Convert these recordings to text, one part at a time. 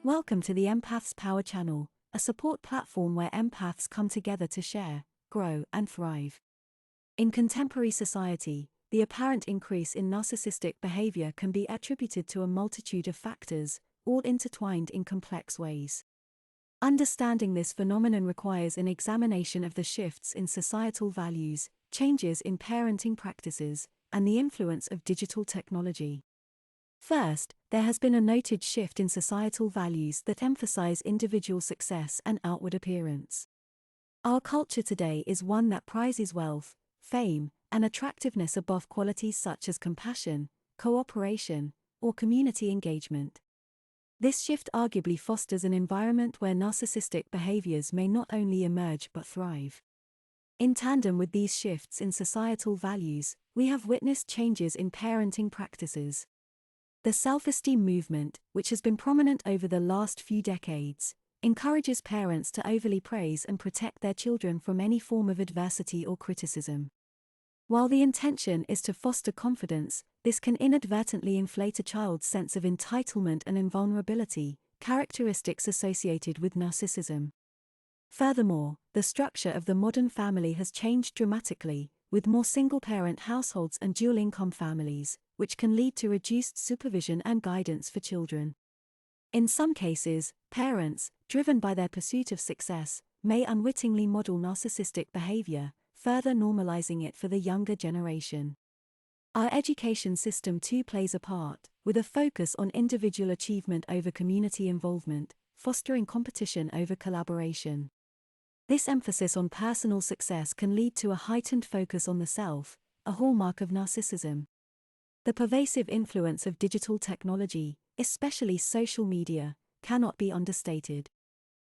Welcome to the Empath's Power Channel, a support platform where empaths come together to share, grow, and thrive. In contemporary society, the apparent increase in narcissistic behavior can be attributed to a multitude of factors, all intertwined in complex ways. Understanding this phenomenon requires an examination of the shifts in societal values, changes in parenting practices, and the influence of digital technology. First, there has been a noted shift in societal values that emphasize individual success and outward appearance. Our culture today is one that prizes wealth, fame, and attractiveness above qualities such as compassion, cooperation, or community engagement. This shift arguably fosters an environment where narcissistic behaviors may not only emerge but thrive. In tandem with these shifts in societal values, we have witnessed changes in parenting practices. The self-esteem movement, which has been prominent over the last few decades, encourages parents to overly praise and protect their children from any form of adversity or criticism. While the intention is to foster confidence, this can inadvertently inflate a child's sense of entitlement and invulnerability, characteristics associated with narcissism. Furthermore, the structure of the modern family has changed dramatically, with more single-parent households and dual-income families, which can lead to reduced supervision and guidance for children. In some cases, parents, driven by their pursuit of success, may unwittingly model narcissistic behavior, further normalizing it for the younger generation. Our education system too plays a part, with a focus on individual achievement over community involvement, fostering competition over collaboration. This emphasis on personal success can lead to a heightened focus on the self, a hallmark of narcissism. The pervasive influence of digital technology, especially social media, cannot be understated.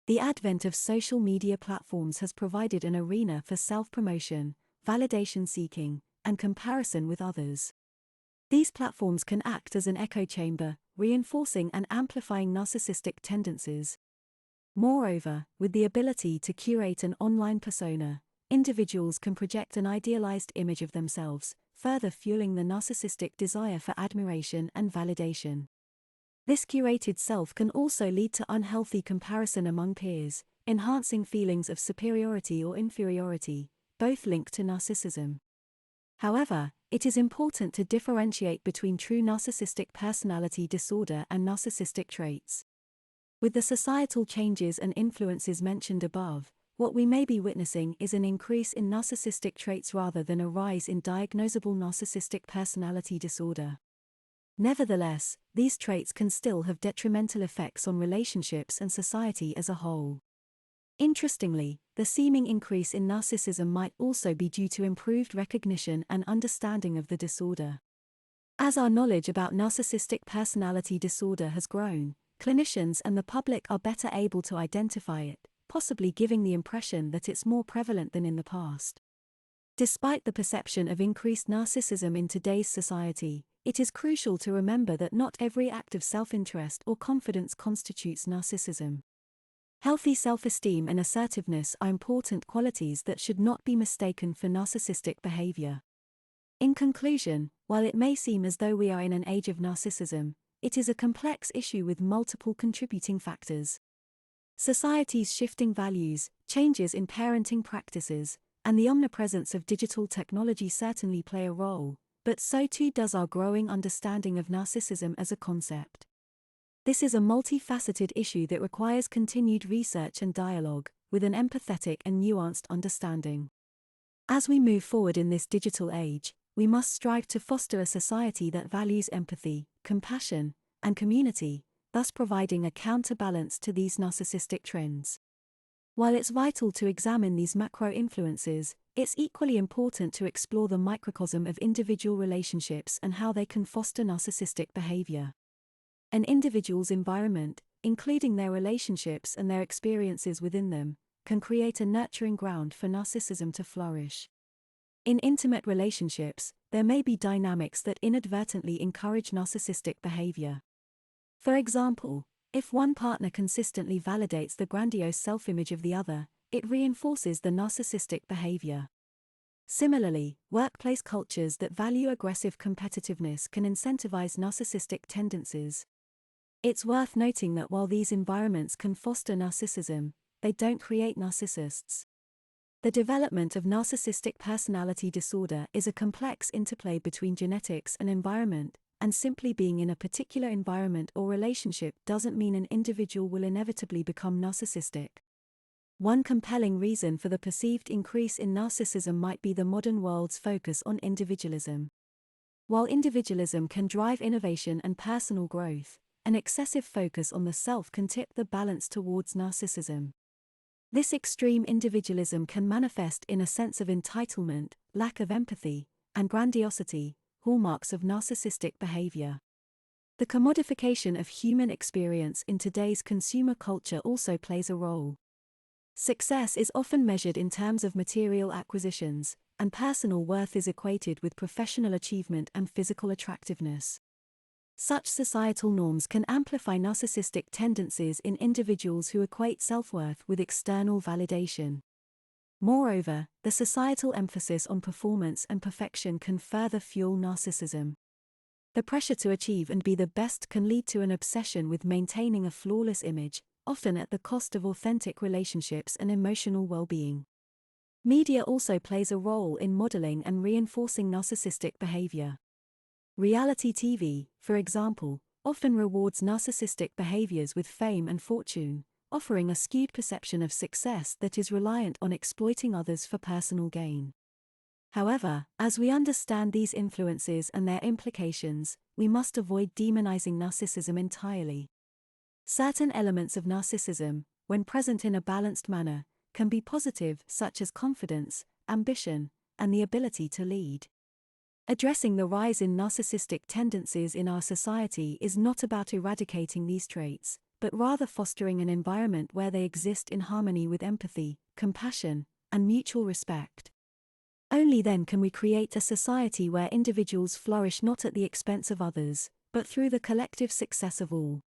The advent of social media platforms has provided an arena for self-promotion, validation seeking, and comparison with others. These platforms can act as an echo chamber, reinforcing and amplifying narcissistic tendencies. Moreover, with the ability to curate an online persona, individuals can project an idealized image of themselves, further fueling the narcissistic desire for admiration and validation. This curated self can also lead to unhealthy comparison among peers, enhancing feelings of superiority or inferiority, both linked to narcissism. However, it is important to differentiate between true narcissistic personality disorder and narcissistic traits. With the societal changes and influences mentioned above, what we may be witnessing is an increase in narcissistic traits rather than a rise in diagnosable narcissistic personality disorder. Nevertheless, these traits can still have detrimental effects on relationships and society as a whole. Interestingly, the seeming increase in narcissism might also be due to improved recognition and understanding of the disorder. As our knowledge about narcissistic personality disorder has grown, clinicians and the public are better able to identify it, possibly giving the impression that it's more prevalent than in the past. Despite the perception of increased narcissism in today's society, it is crucial to remember that not every act of self-interest or confidence constitutes narcissism. Healthy self-esteem and assertiveness are important qualities that should not be mistaken for narcissistic behavior. In conclusion, while it may seem as though we are in an age of narcissism, it is a complex issue with multiple contributing factors. Society's shifting values, changes in parenting practices, and the omnipresence of digital technology certainly play a role, but so too does our growing understanding of narcissism as a concept. This is a multifaceted issue that requires continued research and dialogue, with an empathetic and nuanced understanding. As we move forward in this digital age, we must strive to foster a society that values empathy, compassion, and community, thus providing a counterbalance to these narcissistic trends. While it's vital to examine these macro influences, it's equally important to explore the microcosm of individual relationships and how they can foster narcissistic behavior. An individual's environment, including their relationships and their experiences within them, can create a nurturing ground for narcissism to flourish. In intimate relationships, there may be dynamics that inadvertently encourage narcissistic behavior. For example, if one partner consistently validates the grandiose self-image of the other, it reinforces the narcissistic behavior. Similarly, workplace cultures that value aggressive competitiveness can incentivize narcissistic tendencies. It's worth noting that while these environments can foster narcissism, they don't create narcissists. The development of narcissistic personality disorder is a complex interplay between genetics and environment, and simply being in a particular environment or relationship doesn't mean an individual will inevitably become narcissistic. One compelling reason for the perceived increase in narcissism might be the modern world's focus on individualism. While individualism can drive innovation and personal growth, an excessive focus on the self can tip the balance towards narcissism. This extreme individualism can manifest in a sense of entitlement, lack of empathy, and grandiosity, hallmarks of narcissistic behavior. The commodification of human experience in today's consumer culture also plays a role. Success is often measured in terms of material acquisitions, and personal worth is equated with professional achievement and physical attractiveness. Such societal norms can amplify narcissistic tendencies in individuals who equate self-worth with external validation. Moreover, the societal emphasis on performance and perfection can further fuel narcissism. The pressure to achieve and be the best can lead to an obsession with maintaining a flawless image, often at the cost of authentic relationships and emotional well-being. Media also plays a role in modeling and reinforcing narcissistic behavior. Reality TV, for example, often rewards narcissistic behaviors with fame and fortune, offering a skewed perception of success that is reliant on exploiting others for personal gain. However, as we understand these influences and their implications, we must avoid demonizing narcissism entirely. Certain elements of narcissism, when present in a balanced manner, can be positive, such as confidence, ambition, and the ability to lead. Addressing the rise in narcissistic tendencies in our society is not about eradicating these traits, but rather fostering an environment where they exist in harmony with empathy, compassion, and mutual respect. Only then can we create a society where individuals flourish not at the expense of others, but through the collective success of all.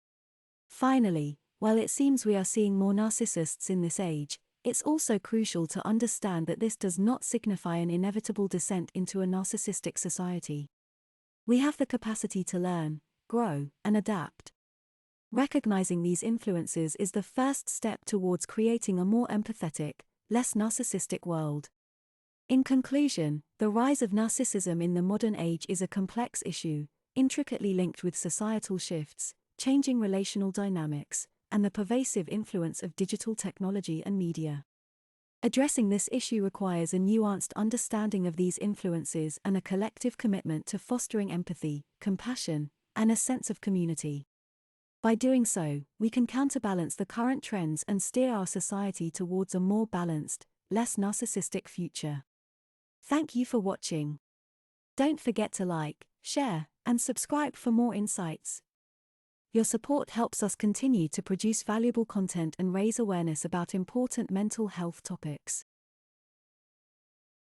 Finally, while it seems we are seeing more narcissists in this age, it's also crucial to understand that this does not signify an inevitable descent into a narcissistic society. We have the capacity to learn, grow, and adapt. Recognizing these influences is the first step towards creating a more empathetic, less narcissistic world. In conclusion, the rise of narcissism in the modern age is a complex issue, intricately linked with societal shifts, changing relational dynamics, and the pervasive influence of digital technology and media. Addressing this issue requires a nuanced understanding of these influences and a collective commitment to fostering empathy, compassion, and a sense of community. By doing so, we can counterbalance the current trends and steer our society towards a more balanced, less narcissistic future. Thank you for watching. Don't forget to like, share, and subscribe for more insights. Your support helps us continue to produce valuable content and raise awareness about important mental health topics.